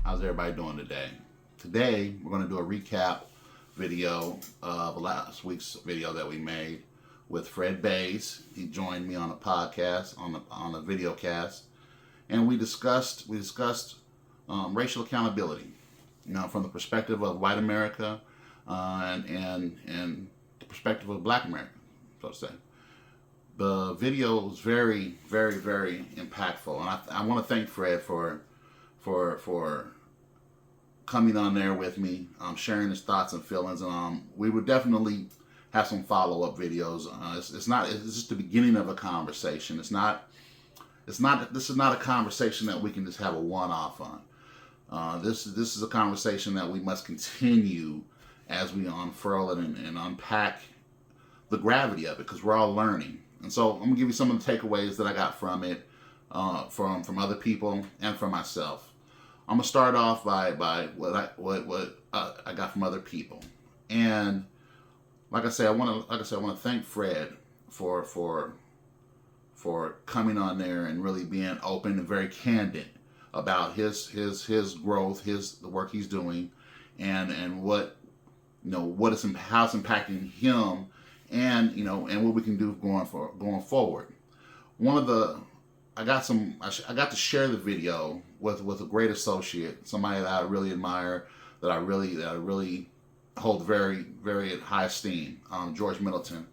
How's everybody doing today? Today, we're going to do a recap video of last week's video that we made with Fred Bays. He joined me on a podcast, on a video cast, and we discussed racial accountability, from the perspective of white America and the perspective of Black America, so to say. The video was very, very, very impactful, and I want to thank Fred for coming on there with me, sharing his thoughts and feelings. And we would definitely have some follow-up videos. It's just the beginning of a conversation. This is not a conversation that we can just have a one-off on. This is a conversation that we must continue as we unfurl it and unpack the gravity of it, because we're all learning. And so I'm gonna give you some of the takeaways that I got from it, from other people and from myself. I'm gonna start off by what I got from other people, and like I say, I want to thank Fred for coming on there and really being open and very candid about his growth, the work he's doing, and what how it's impacting him, and what we can do going forward. I got to share the video with a great associate, somebody that I really admire, that I really hold very, very high esteem, George Middleton.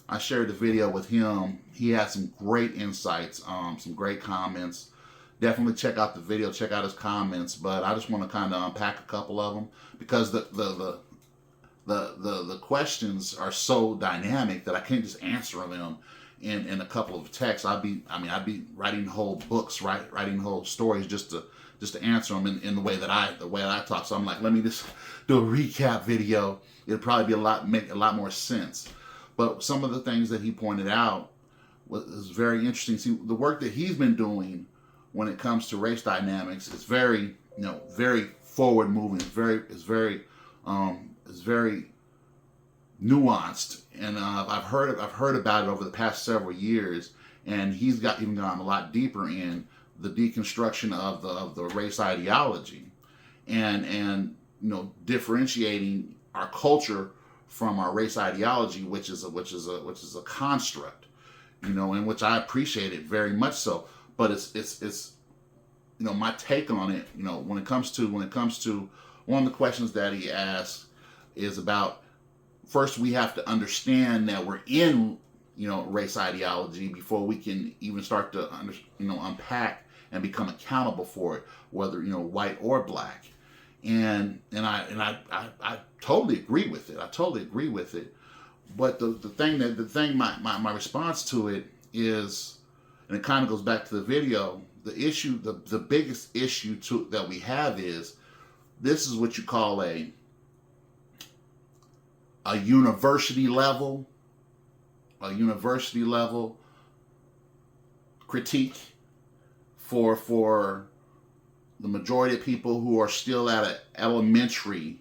I shared the video with him. He had some great insights, some great comments. Definitely check out the video, check out his comments. But I just want to kind of unpack a couple of them, because the questions are so dynamic that I can't just answer them in a couple of texts. I'd be writing whole books, writing whole stories just to answer them in the way that I talk. So I'm like, let me just do a recap video. It'll probably make a lot more sense. But some of the things that he pointed out was very interesting. See, the work that he's been doing when it comes to race dynamics is very forward moving. It's very nuanced, and I've heard about it over the past several years, and he's even gone a lot deeper in the deconstruction of the race ideology, and differentiating our culture from our race ideology, which is a construct, and which I appreciate it very much so. But it's my take on it, when it comes to one of the questions that he asked is about, first, we have to understand that we're in, race ideology before we can even start to, unpack and become accountable for it, whether, white or black. And I totally agree with it. I totally agree with it. But my response to it is, and it kind of goes back to the video, the biggest issue that we have is, this is what you call a university level critique for the majority of people who are still at an elementary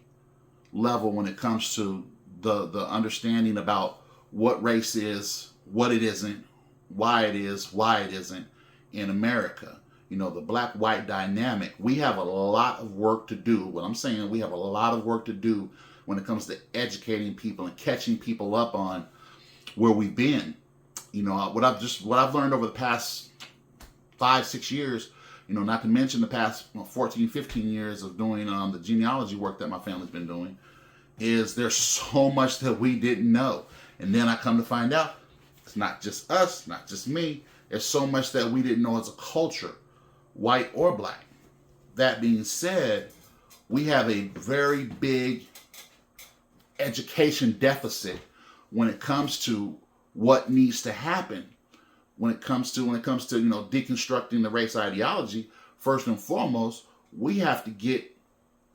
level when it comes to the understanding about what race is, what it isn't, why it is, why it isn't in America. The black-white dynamic. We have a lot of work to do. What I'm saying, we have a lot of work to do when it comes to educating people and catching people up on where we've been. What I've learned over the past 5-6 years, not to mention the past 14, 15 years of doing the genealogy work that my family's been doing, is there's so much that we didn't know. And then I come to find out, it's not just us, not just me. There's so much that we didn't know as a culture, white or black. That being said, we have a very big education deficit when it comes to what needs to happen when it comes to deconstructing the race ideology. First and foremost, we have to get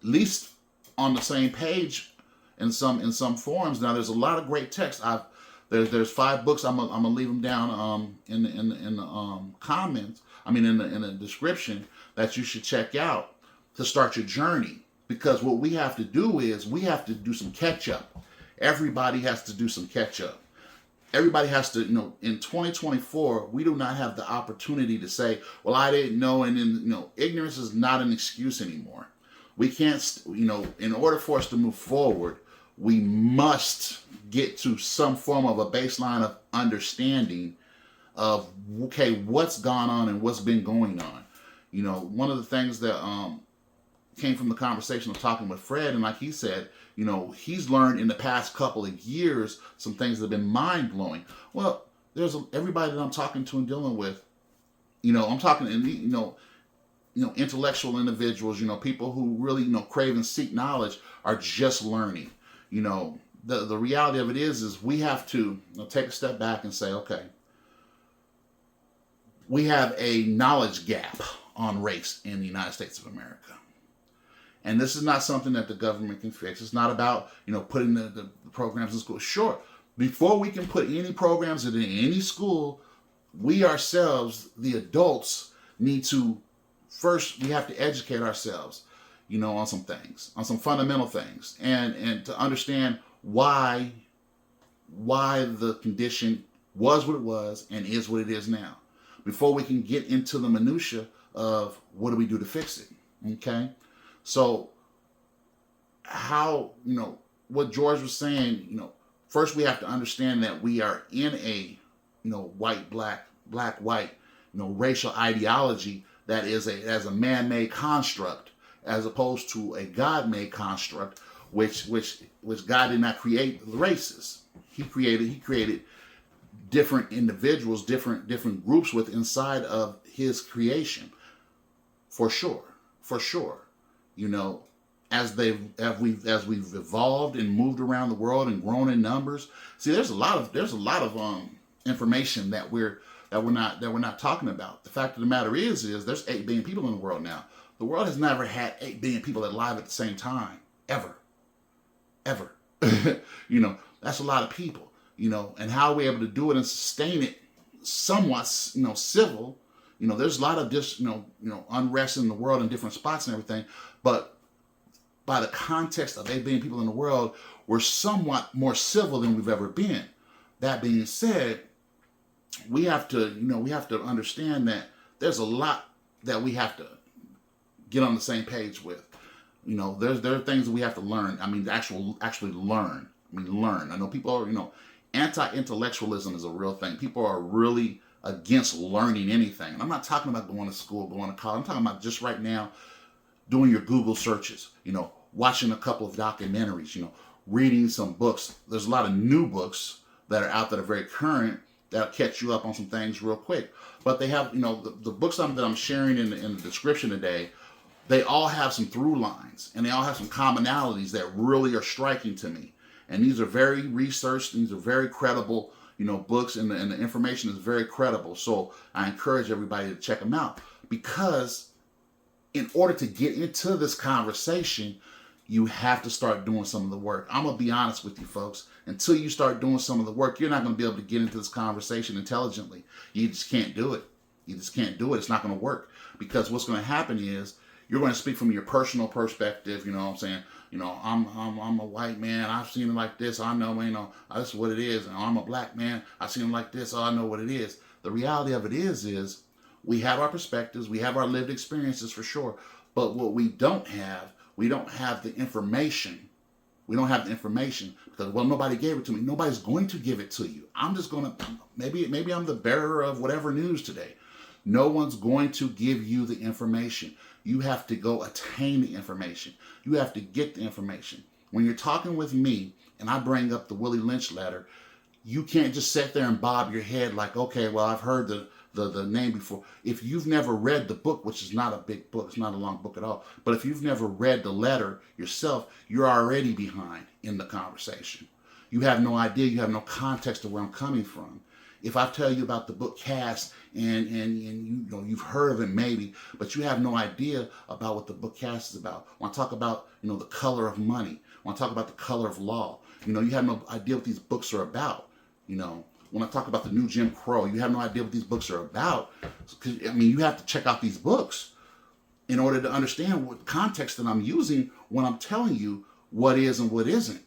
at least on the same page in some forms. Now, there's a lot of great text. There's 5 books. I'm gonna leave them down in the comments. In the description, that you should check out to start your journey. Because what we have to do is we have to do some catch up. Everybody has to do some catch up. Everybody has to, in 2024, we do not have the opportunity to say, well, I didn't know. And then, ignorance is not an excuse anymore. We can't, in order for us to move forward, we must get to some form of a baseline of understanding of, okay, what's gone on and what's been going on. One of the things that came from the conversation of talking with Fred, and like he said, he's learned in the past couple of years some things that have been mind blowing. Well, everybody that I'm talking to and dealing with, I'm talking, intellectual individuals, people who really, crave and seek knowledge are just learning. The reality of it is we have to take a step back and say, okay, we have a knowledge gap on race in the United States of America. And this is not something that the government can fix. It's not about, putting the programs in school. Sure, before we can put any programs in any school, we ourselves, the adults, need to, first, we have to educate ourselves, on some things, on some fundamental things, and to understand why the condition was what it was and is what it is now, before we can get into the minutia of what do we do to fix it. Okay, so how, what George was saying, first we have to understand that we are in a, white, black, white, racial ideology that is a man-made construct, as opposed to a God-made construct, which God did not create the races. He created different individuals, different groups with inside of his creation. For sure. As we've evolved and moved around the world and grown in numbers. See, there's a lot of information that we're not talking about. The fact of the matter is there's 8 billion people in the world now. The world has never had 8 billion people alive at the same time, ever. That's a lot of people. And how are we able to do it and sustain it somewhat, civil. There's a lot of just, unrest in the world in different spots and everything. But by the context of 8 billion people in the world, we're somewhat more civil than we've ever been. That being said, we have to understand that there's a lot that we have to get on the same page with. There are things that we have to learn. Actually learn. Learn. I know people are, anti-intellectualism is a real thing. People are really against learning anything. And I'm not talking about going to school, going to college. I'm talking about just right now doing your Google searches, watching a couple of documentaries, reading some books. There's a lot of new books that are out that are very current that'll catch you up on some things real quick. But they have, the books that I'm sharing in the description today, they all have some through lines and they all have some commonalities that really are striking to me. And these are very researched, these are very credible, books, and the information is very credible. So I encourage everybody to check them out, because in order to get into this conversation, you have to start doing some of the work. I'm going to be honest with you folks. Until you start doing some of the work, you're not going to be able to get into this conversation intelligently. You just can't do it. It's not going to work, because what's going to happen is you're going to speak from your personal perspective. You know what I'm saying? I'm a white man. I've seen it like this. I know, that's what it is. And I'm a black man. I've seen it like this. I know what it is. The reality of it is we have our perspectives. We have our lived experiences for sure. But what we don't have the information. We don't have the information because, well, nobody gave it to me. Nobody's going to give it to you. I'm just going to, maybe I'm the bearer of whatever news today. No one's going to give you the information. You have to go attain the information. You have to get the information. When you're talking with me and I bring up the Willie Lynch letter, you can't just sit there and bob your head like, okay, well, I've heard the name before. If you've never read the book, which is not a big book, it's not a long book at all, but if you've never read the letter yourself, you're already behind in the conversation. You have no idea, you have no context of where I'm coming from. If I tell you about the book Caste and you've heard of it maybe, but you have no idea about what the book Caste is about. When I talk about, the color of money, when I talk about the color of law, you have no idea what these books are about. When I talk about the new Jim Crow, you have no idea what these books are about. You have to check out these books in order to understand what context that I'm using when I'm telling you what is and what isn't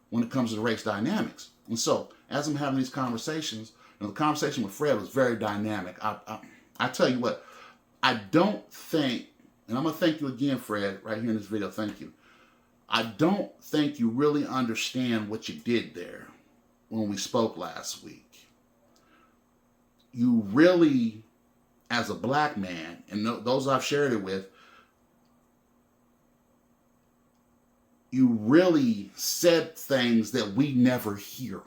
when it comes to race dynamics. And so, as I'm having these conversations, the conversation with Fred was very dynamic. I tell you what, I don't think, and I'm going to thank you again, Fred, right here in this video. Thank you. I don't think you really understand what you did there when we spoke last week. You really, as a black man, and those I've shared it with, you really said things that we never hear.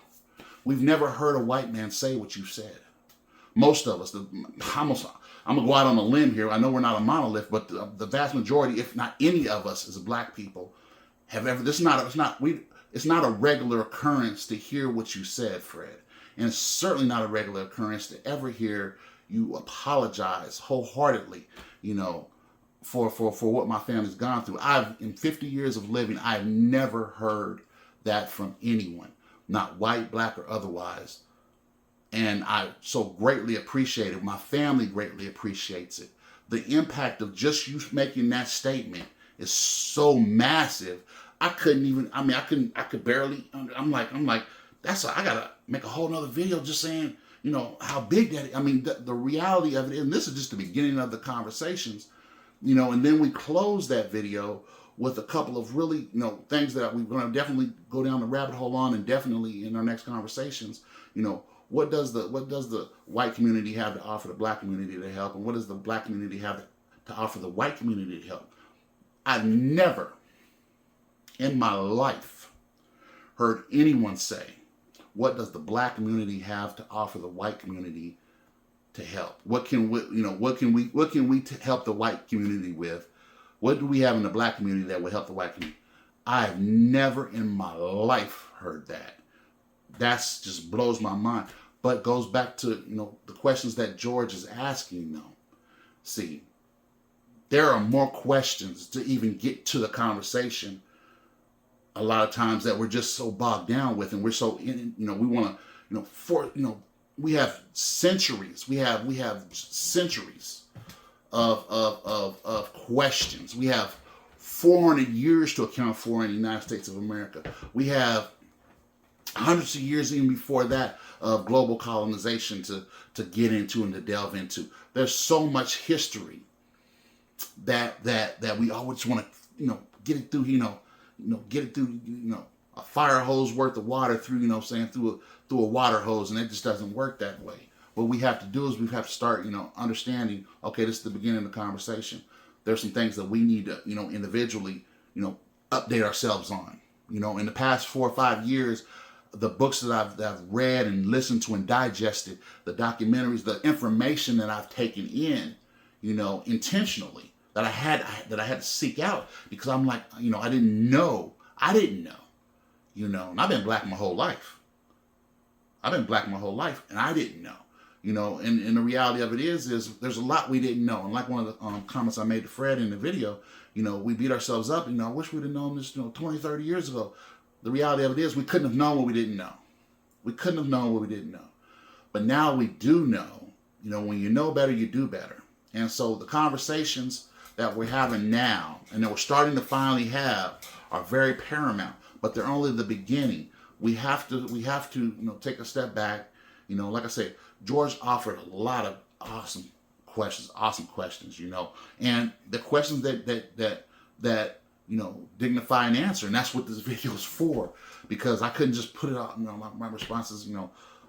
We've never heard a white man say what you said. Most of us, I'm going to go out on a limb here. I know we're not a monolith, but the vast majority, if not any of us as black people, have ever, it's not a regular occurrence to hear what you said, Fred. And it's certainly not a regular occurrence to ever hear you apologize wholeheartedly, for what my family's gone through. In 50 years of living, I've never heard that from anyone, not white, black, or otherwise. And I so greatly appreciate it. My family greatly appreciates it. The impact of just you making that statement is so massive. I could barely, I'm like, I gotta make a whole nother video just saying, how big that is. I mean, the reality of it, and this is just the beginning of the conversations, and then we close that video with a couple of really, things that we're going to definitely go down the rabbit hole on, and definitely in our next conversations, what does the white community have to offer the black community to help, and what does the black community have to offer the white community to help? I've never in my life heard anyone say, what does the black community have to offer the white community to help? What can we help the white community with? What do we have in the black community that would help the white community? I've never in my life heard that. That's just blows my mind. But goes back to, the questions that George is asking, though. See, there are more questions to even get to the conversation a lot of times that we're just so bogged down with, and we're so in, we want to, we have centuries. We have centuries of questions. We have 400 years to account for in the United States of America. We have hundreds of years even before that of global colonization to get into and to delve into. There's so much history that we always want to get it through. Get it through. A fire hose worth of water through. Through a water hose, and it just doesn't work that way. What we have to do is we have to start, understanding, okay, this is the beginning of the conversation. There's some things that we need to, individually, update ourselves on. In the past 4 or 5 years, the books that I've read and listened to and digested, the documentaries, the information that I've taken in, intentionally, that I had to seek out, because I'm like, I didn't know, and I've been black my whole life. and I didn't know. And the reality of it is there's a lot we didn't know. And like one of the comments I made to Fred in the video, we beat ourselves up. I wish we'd have known this, 20, 30 years ago. The reality of it is we couldn't have known what we didn't know. But now we do know. When you know better, you do better. And so the conversations that we're having now, and that we're starting to finally have, are very paramount. But they're only the beginning. We have to take a step back. Like I said, George offered a lot of awesome questions, and the questions that dignify an answer, and that's what this video is for. Because I couldn't just put it out, my responses,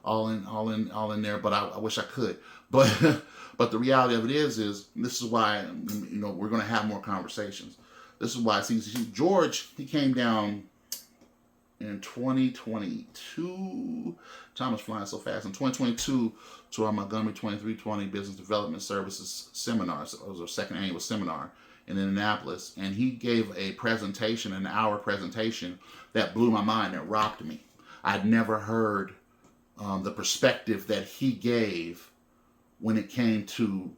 all in there. But I wish I could. But the reality of it is this is why we're going to have more conversations. This is why George, he came down in 2022. Time is flying so fast. In 2022, to our Montgomery 2320 Business Development Services seminar. So it was our second annual seminar in Indianapolis, and he gave a presentation, an hour presentation, that blew my mind. It rocked me. I'd never heard the perspective that he gave when it came to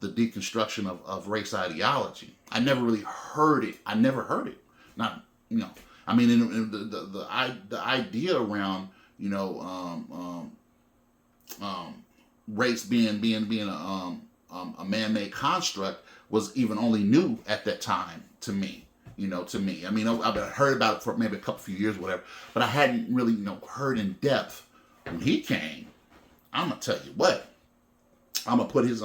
the deconstruction of race ideology. I never really heard it. Not, I mean, in the idea around, race being a man-made construct was even only new at that time to me. I mean, I've heard about it for maybe a few years, whatever, but I hadn't really, heard in depth. When he came, I'm gonna tell you what. I'm gonna put his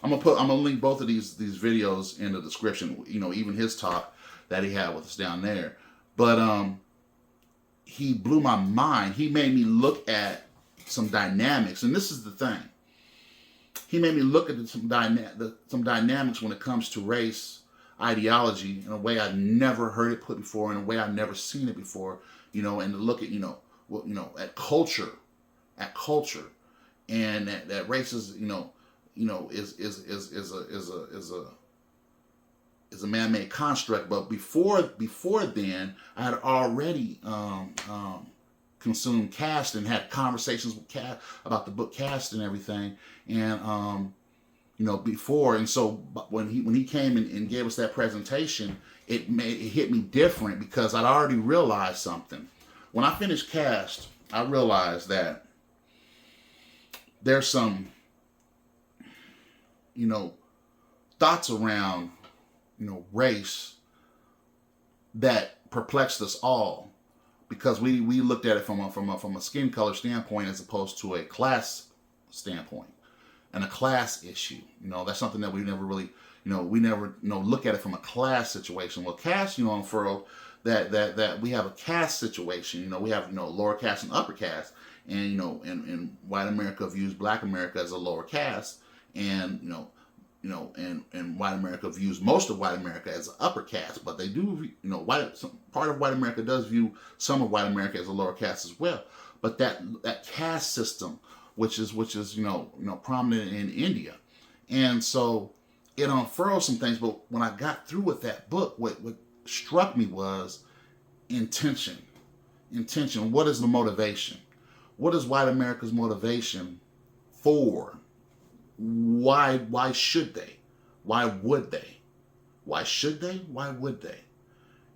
I'm gonna link both of these videos in the description. You know, even his talk that he had with us down there. But he blew my mind. He made me look at some dynamics, and this is the thing. He made me look at some dynamics when it comes to race ideology in a way I'd never heard it put before, in a way I've never seen it before. You know, and to look at at culture, and that race is is a man-made construct. But before then, I had already consumed Caste and had conversations with Caste about the book Caste and everything. And before, and so when he came and gave us that presentation, it hit me different, because I'd already realized something. When I finished Caste, I realized that there's some thoughts around race that perplexed us all, because we looked at it from a skin color standpoint as opposed to a class standpoint and a class issue. That's something that we never really look at it from a class situation. Well, caste, unfurled that we have a caste situation. We have lower caste and upper caste, and and white America views black America as a lower caste, and and white America views most of white America as an upper caste. But they do, part of white America does view some of white America as a lower caste as well. But that caste system, which is prominent in India, and so it unfurls some things. But when I got through with that book, what struck me was intention. Intention. What is the motivation? What is white America's motivation for? Why should they? Why would they? Why should they? Why would they?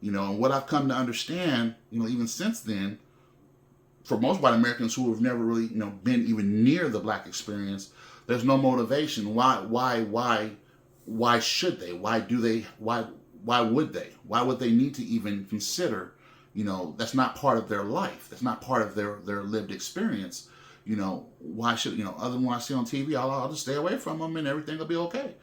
And what I've come to understand, even since then, for most white Americans who have never really, been even near the black experience, there's no motivation. Why should they? Why do they? Why would they? Why would they need to even consider? That's not part of their life. That's not part of their lived experience. Why should, other than what I see on TV, I'll just stay away from them and everything will be okay.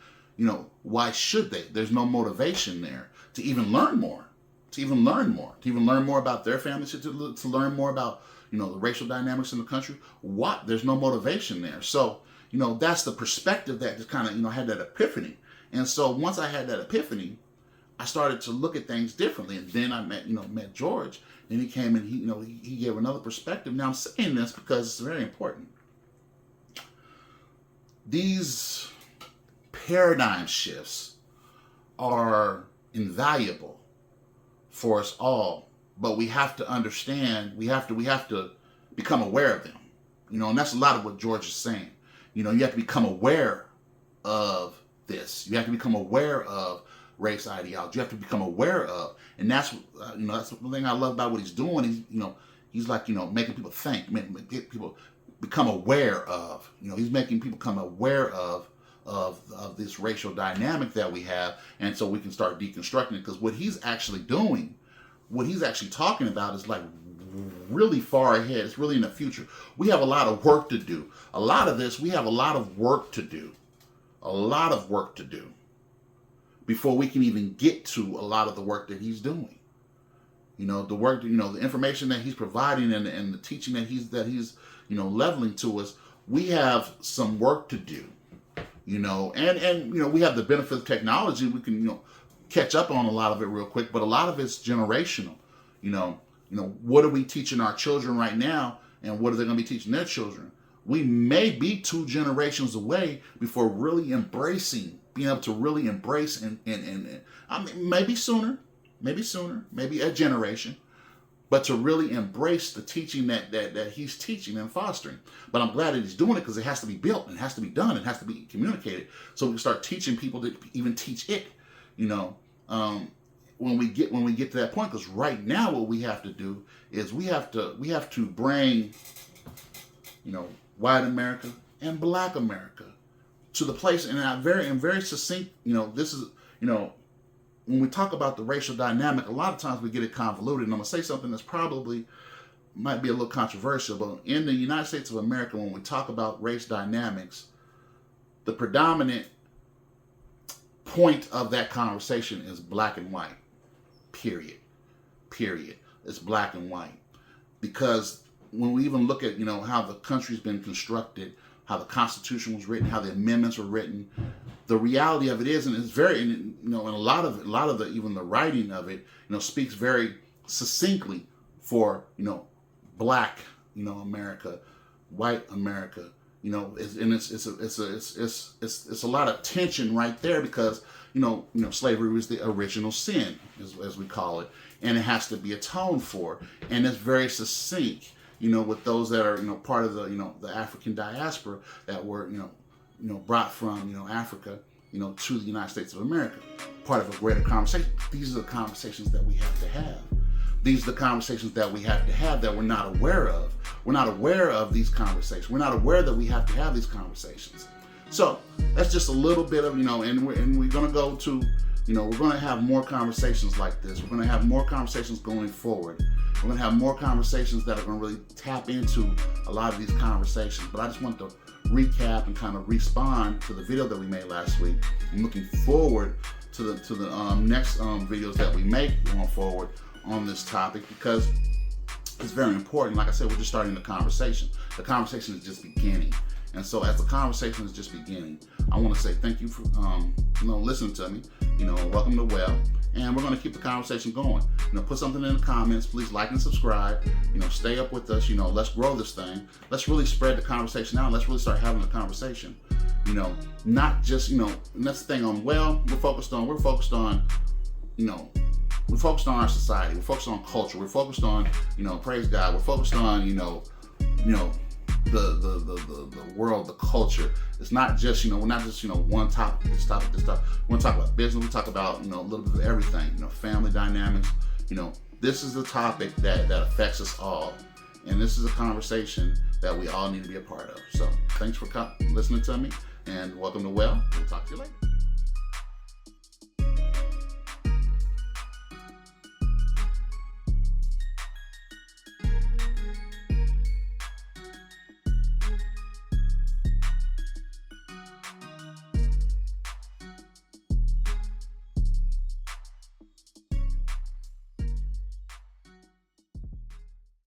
Why should they? There's no motivation there to even learn more, to even learn more about their families, to learn more about, the racial dynamics in the country. There's no motivation there. So, that's the perspective that just kind of, had that epiphany. And so once I had that epiphany, I started to look at things differently. And then I met George, and he came and he gave another perspective. Now I'm saying this because it's very important. These paradigm shifts are invaluable for us all, but we have to understand, we have to become aware of them. And that's a lot of what George is saying. You have to become aware of this. You have to become aware of race ideology. You have to become aware of, and that's that's the thing I love about what he's doing. He's like making people think, get people become aware of. He's making people become aware of this racial dynamic that we have, and so we can start deconstructing it. Because what he's actually doing, what he's actually talking about, is like really far ahead. It's really in the future. We have a lot of work to do. A lot of this, we have a lot of work to do. A lot of work to do before we can even get to a lot of the work that he's doing. The work, the information that he's providing, and the teaching that he's leveling to us. We have some work to do, and we have the benefit of technology. We can, catch up on a lot of it real quick, but a lot of it's generational. What are we teaching our children right now, and what are they going to be teaching their children? We may be 2 generations away before really being able to really embrace and I mean, maybe sooner, maybe a generation, but to really embrace the teaching that he's teaching and fostering. But I'm glad that he's doing it, because it has to be built, and it has to be done, it has to be communicated, so we can start teaching people to even teach it. When we get to that point, because right now what we have to do is we have to bring white America and black America to the place, and very succinct. This is when we talk about the racial dynamic, a lot of times we get it convoluted. And I'm gonna say something that's probably might be a little controversial, but in the United States of America, when we talk about race dynamics, the predominant point of that conversation is black and white. Period. It's black and white. Because when we even look at, how the country's been constructed, how the Constitution was written, how the amendments were written, the reality of it is, and it's very, and a lot of the, even the writing of it, speaks very succinctly for, black, America, white America, and it's a lot of tension right there because, slavery was the original sin, as we call it, and it has to be atoned for, and it's very succinct, with those that are, part of the African diaspora that were, brought from, Africa, to the United States of America, part of a greater conversation. These are the conversations that we have to have. These are the conversations that we have to have that we're not aware of. We're not aware of these conversations. We're not aware that we have to have these conversations. So that's just a little bit of, and we're going to go to, we're going to have more conversations like this. We're going to have more conversations going forward. We're going to have more conversations that are going to really tap into a lot of these conversations. But I just want to recap and kind of respond to the video that we made last week. I'm looking forward to the next videos that we make going forward on this topic because it's very important. Like I said, we're just starting the conversation. The conversation is just beginning. And so as the conversation is just beginning, I want to say thank you for listening to me. Welcome to Well. And we're going to keep the conversation going. Put something in the comments. Please like and subscribe. Stay up with us. Let's grow this thing. Let's really spread the conversation out. Let's really start having a conversation. Not just, and that's the thing on Well, we're focused on, we're focused on our society. We're focused on culture. We're focused on, praise God. We're focused on, the world, the culture. It's not just, we're not just, one topic, this topic. We want to talk about business. We talk about, a little bit of everything, family dynamics. This is a topic that affects us all. And this is a conversation that we all need to be a part of. So thanks for listening to me and welcome to Well. We'll talk to you later.